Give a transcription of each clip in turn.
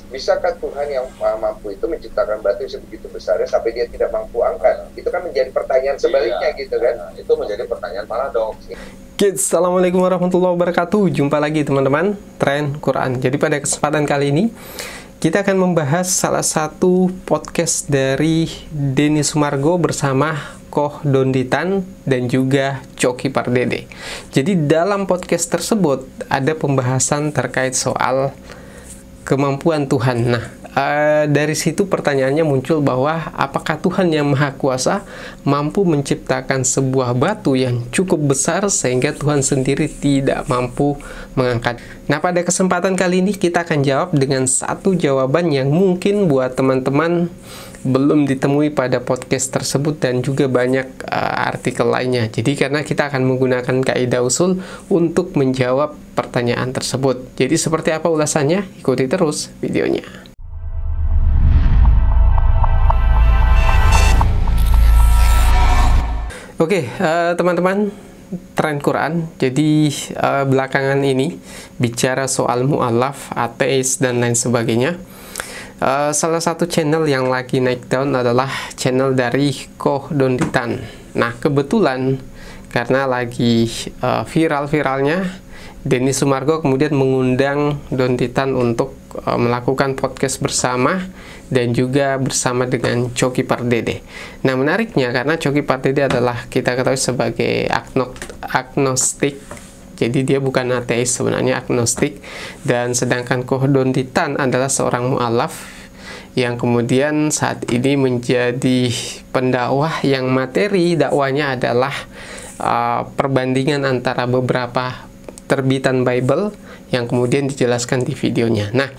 Bisakah Tuhan yang maha mampu itu menciptakan batu yang sebegitu besarnya sampai dia tidak mampu angkat? Itu kan menjadi pertanyaan sebaliknya gitu kan? Itu menjadi pertanyaan paradoks. Kids, Assalamualaikum warahmatullahi wabarakatuh. Jumpa lagi teman-teman, Tren Quran. Jadi pada kesempatan kali ini kita akan membahas salah satu podcast dari Denny Sumargo bersama Koh Donditan dan juga Coki Pardede. Jadi dalam podcast tersebut ada pembahasan terkait soal kemampuan Tuhan. Nah, dari situ pertanyaannya muncul bahwa apakah Tuhan yang Maha Kuasa mampu menciptakan sebuah batu yang cukup besar sehingga Tuhan sendiri tidak mampu mengangkat. Nah, pada kesempatan kali ini kita akan jawab dengan satu jawaban yang mungkin buat teman-teman belum ditemui pada podcast tersebut dan juga banyak artikel lainnya. Jadi karena kita akan menggunakan kaidah usul untuk menjawab pertanyaan tersebut. Jadi seperti apa ulasannya? Ikuti terus videonya. Oke, teman-teman, Tren Quran. Jadi belakangan ini bicara soal mu'alaf, ateis dan lain sebagainya. Salah satu channel yang lagi naik daun adalah channel dari Koh Donditan. Nah, kebetulan karena lagi viral-viralnya, Denny Sumargo kemudian mengundang Donditan untuk melakukan podcast bersama dan juga bersama dengan Coki Pardede. Nah, menariknya karena Coki Pardede adalah kita ketahui sebagai agnostik. Jadi dia bukan ateis, sebenarnya agnostik. Dan sedangkan Koh Donditan adalah seorang mu'alaf yang kemudian saat ini menjadi pendakwah yang materi dakwanya adalah perbandingan antara beberapa terbitan Bible yang kemudian dijelaskan di videonya. Nah,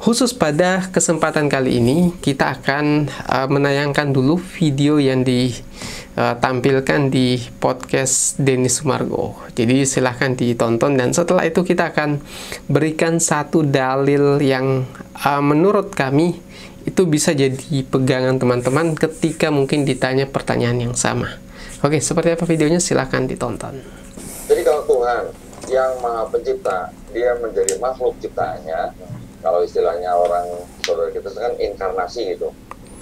khusus pada kesempatan kali ini kita akan menayangkan dulu video yang ditampilkan di podcast Denny Sumargo. Jadi silahkan ditonton dan setelah itu kita akan berikan satu dalil yang menurut kami itu bisa jadi pegangan teman-teman ketika mungkin ditanya pertanyaan yang sama. Oke, seperti apa videonya? Silahkan ditonton. Jadi kalau Tuhan yang Maha Pencipta, dia menjadi makhluk ciptaannya, kalau istilahnya orang saudara kita kan inkarnasi gitu,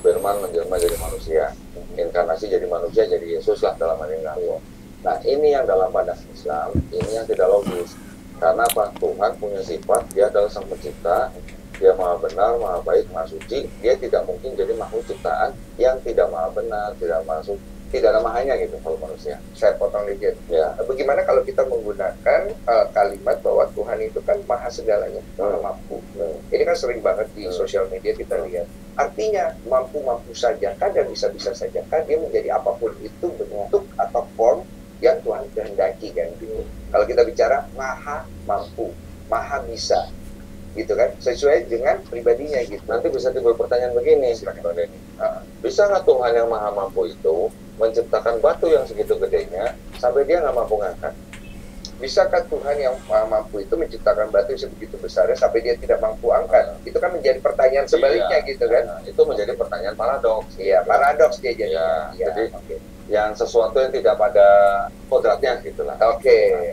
Firman menjelma jadi manusia, inkarnasi jadi manusia, jadi Yesus lah dalam hal ini. Nah, ini yang dalam pandangan Islam, ini yang tidak logis. Karena apa? Tuhan punya sifat, dia adalah sang pencipta, dia maha benar, maha baik, maha suci. Dia tidak mungkin jadi makhluk ciptaan yang tidak maha benar, tidak maha suci, tidak ada mahanya gitu kalau manusia. Saya potong dikit. Ya. Bagaimana kalau kita menggunakan kalimat bahwa Tuhan itu kan maha segalanya, maha mampu. Ini kan sering banget di sosial media kita lihat. Artinya mampu-mampu saja kan dan bisa-bisa saja kan dia menjadi apapun itu bentuk atau form yang Tuhan kehendaki kan gitu. Kalau kita bicara maha mampu, maha bisa, gitu kan, sesuai dengan pribadinya gitu. Nanti bisa timbul pertanyaan begini, Bang Denny. Bisa nggak Tuhan yang maha mampu itu menciptakan batu yang segitu gedenya sampai dia nggak mampu ngangkat? Bisakah Tuhan yang maha mampu itu menciptakan batu yang sebegitu besarnya sampai dia tidak mampu angkat? Itu kan menjadi pertanyaan sebaliknya gitu kan? Itu menjadi pertanyaan paradoks. Iya, paradoks dia jadi. Jadi yang sesuatu yang tidak pada kodratnya gitulah. Oke.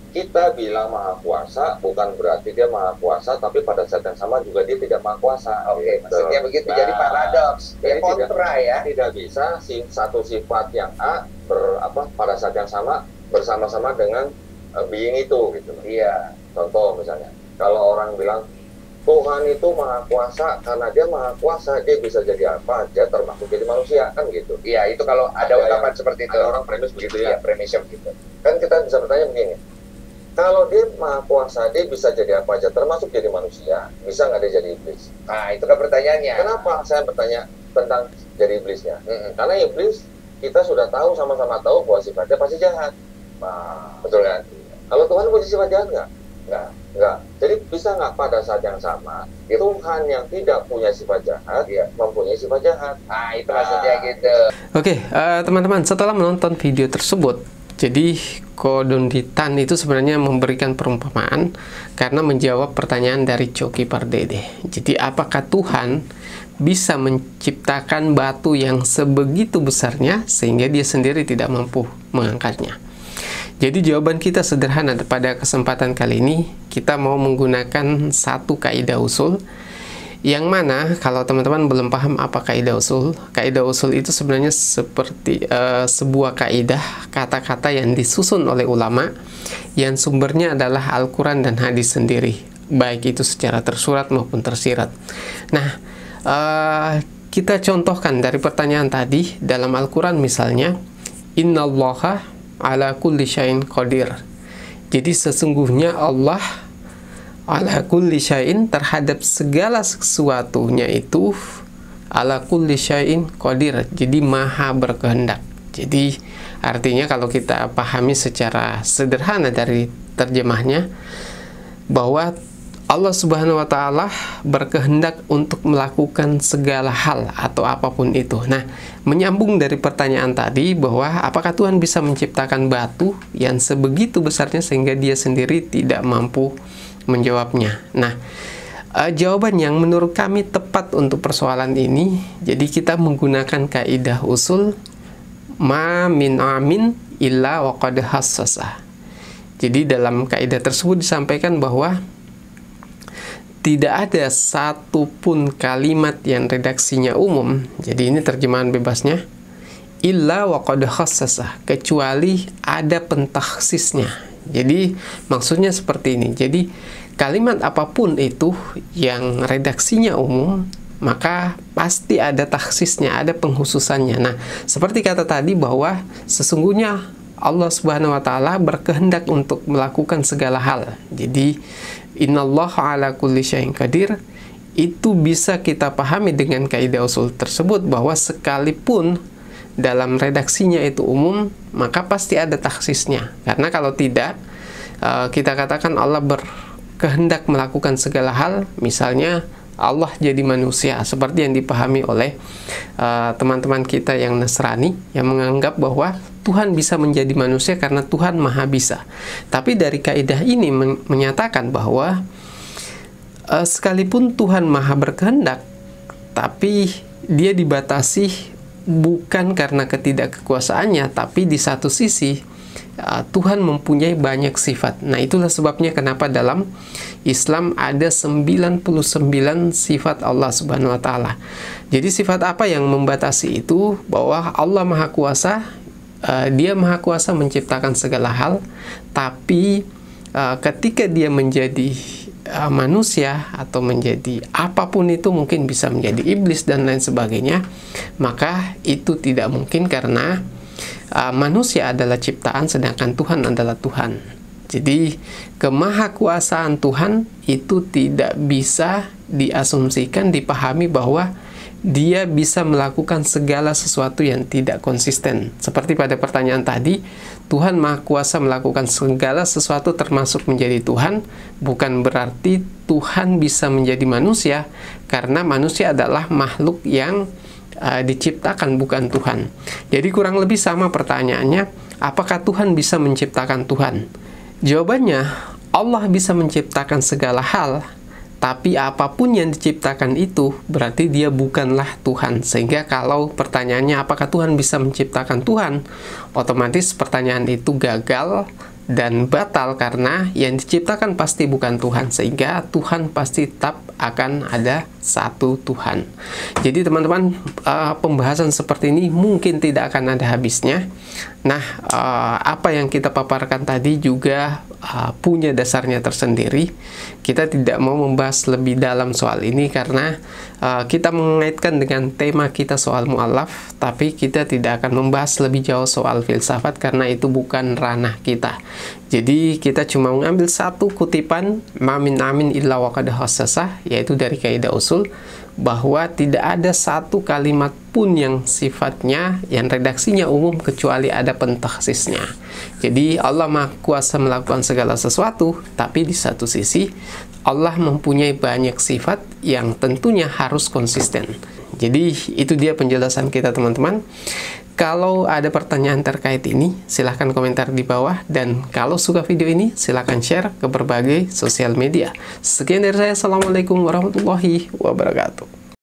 Kita bilang maha kuasa bukan berarti dia maha kuasa, tapi pada saat yang sama juga dia tidak maha kuasa. Oke, maksudnya begitu. Jadi paradoks. Jadi kontra ya. Tidak bisa satu sifat yang A pada saat yang sama bersama-sama dengan being itu gitu. Iya. Contoh misalnya, kalau orang bilang Tuhan itu maha kuasa, karena dia maha kuasa dia bisa jadi apa aja termasuk jadi manusia, kan gitu. Iya, itu kalau ada ungkapan seperti itu. Ada orang premis begitu ya. Premisnya begitu. Kan kita bisa bertanya begini, kalau dia maha kuasa, dia bisa jadi apa aja, termasuk jadi manusia, bisa nggak dia jadi iblis? Nah, itu kan pertanyaannya. Kenapa saya bertanya tentang jadi iblisnya? Karena iblis, kita sudah tahu, sama-sama tahu bahwa sifatnya pasti jahat. Betul kan? Kalau Tuhan punya sifat jahat nggak? Nggak. Jadi bisa nggak pada saat yang sama, Tuhan yang tidak punya sifat jahat, mempunyai sifat jahat? Nah, itu maksudnya gitu. Oke, teman-teman, setelah menonton video tersebut, jadi Koh Donditan itu sebenarnya memberikan perumpamaan karena menjawab pertanyaan dari Coki Pardede. Jadi apakah Tuhan bisa menciptakan batu yang sebegitu besarnya sehingga dia sendiri tidak mampu mengangkatnya? Jadi jawaban kita sederhana. Pada kesempatan kali ini kita mau menggunakan satu kaidah usul Yang mana kalau teman-teman belum paham apa kaidah usul itu sebenarnya seperti sebuah kaidah kata-kata yang disusun oleh ulama yang sumbernya adalah Al-Quran dan hadis sendiri, baik itu secara tersurat maupun tersirat. Nah, kita contohkan dari pertanyaan tadi dalam Al-Quran misalnya, innallaha ala kulli syai'in qadir. Jadi sesungguhnya Allah ala kulli syai'in terhadap segala sesuatunya itu ala kulli syai'in qadir. Jadi maha berkehendak. Jadi artinya kalau kita pahami secara sederhana dari terjemahnya bahwa Allah Subhanahu wa Ta'ala berkehendak untuk melakukan segala hal atau apapun itu. Nah, menyambung dari pertanyaan tadi bahwa apakah Tuhan bisa menciptakan batu yang sebegitu besarnya sehingga dia sendiri tidak mampu menjawabnya. Nah, jawaban yang menurut kami tepat untuk persoalan ini, jadi kita menggunakan kaidah usul ma min amin illa wa qad hassasa. Jadi dalam kaidah tersebut disampaikan bahwa tidak ada satupun kalimat yang redaksinya umum, jadi ini terjemahan bebasnya, illa wa qad khassasa, kecuali ada pentakhsisnya. Jadi maksudnya seperti ini. Jadi kalimat apapun itu yang redaksinya umum, maka pasti ada takhsisnya, ada penghususannya. Nah, seperti kata tadi bahwa sesungguhnya Allah Subhanahu wa Ta'ala berkehendak untuk melakukan segala hal. Jadi innallaha ala kulli syai'in qadir itu bisa kita pahami dengan kaidah usul tersebut bahwa sekalipun dalam redaksinya itu umum, maka pasti ada takhsisnya. Karena kalau tidak, kita katakan Allah berkehendak melakukan segala hal, misalnya Allah jadi manusia, seperti yang dipahami oleh teman-teman kita yang Nasrani, yang menganggap bahwa Tuhan bisa menjadi manusia karena Tuhan maha bisa. Tapi dari kaidah ini menyatakan bahwa sekalipun Tuhan maha berkehendak, tapi dia dibatasi bukan karena ketidakkekuasaannya, tapi di satu sisi Tuhan mempunyai banyak sifat. Nah, itulah sebabnya kenapa dalam Islam ada 99 sifat Allah Subhanahu wa Ta'ala. Jadi sifat apa yang membatasi itu? Bahwa Allah Maha Kuasa, Dia Maha Kuasa menciptakan segala hal, tapi ketika Dia menjadi manusia atau menjadi apapun itu, mungkin bisa menjadi iblis dan lain sebagainya, maka itu tidak mungkin karena manusia adalah ciptaan sedangkan Tuhan adalah Tuhan. Jadi kemahakuasaan Tuhan itu tidak bisa diasumsikan, dipahami bahwa Dia bisa melakukan segala sesuatu yang tidak konsisten. Seperti pada pertanyaan tadi, Tuhan Maha Kuasa melakukan segala sesuatu termasuk menjadi Tuhan, bukan berarti Tuhan bisa menjadi manusia, karena manusia adalah makhluk yang diciptakan, bukan Tuhan. Jadi kurang lebih sama pertanyaannya, apakah Tuhan bisa menciptakan Tuhan? Jawabannya, Allah bisa menciptakan segala hal, tapi apapun yang diciptakan itu berarti Dia bukanlah Tuhan. Sehingga kalau pertanyaannya apakah Tuhan bisa menciptakan Tuhan, otomatis pertanyaan itu gagal dan batal karena yang diciptakan pasti bukan Tuhan, sehingga Tuhan pasti tetap akan ada satu Tuhan. Jadi teman-teman, pembahasan seperti ini mungkin tidak akan ada habisnya. Nah, apa yang kita paparkan tadi juga punya dasarnya tersendiri. Kita tidak mau membahas lebih dalam soal ini karena kita mengaitkan dengan tema kita soal mu'allaf, tapi kita tidak akan membahas lebih jauh soal filsafat karena itu bukan ranah kita. Jadi kita cuma mengambil satu kutipan ma min amin illa wa qad khassasa, yaitu dari kaidah usul, bahwa tidak ada satu kalimat pun yang sifatnya, yang redaksinya umum kecuali ada pentakhsisnya. Jadi Allah Maha Kuasa melakukan segala sesuatu, tapi di satu sisi Allah mempunyai banyak sifat yang tentunya harus konsisten. Jadi itu dia penjelasan kita teman-teman. Kalau ada pertanyaan terkait ini, silahkan komentar di bawah. Dan kalau suka video ini, silahkan share ke berbagai sosial media. Sekian dari saya. Assalamualaikum warahmatullahi wabarakatuh.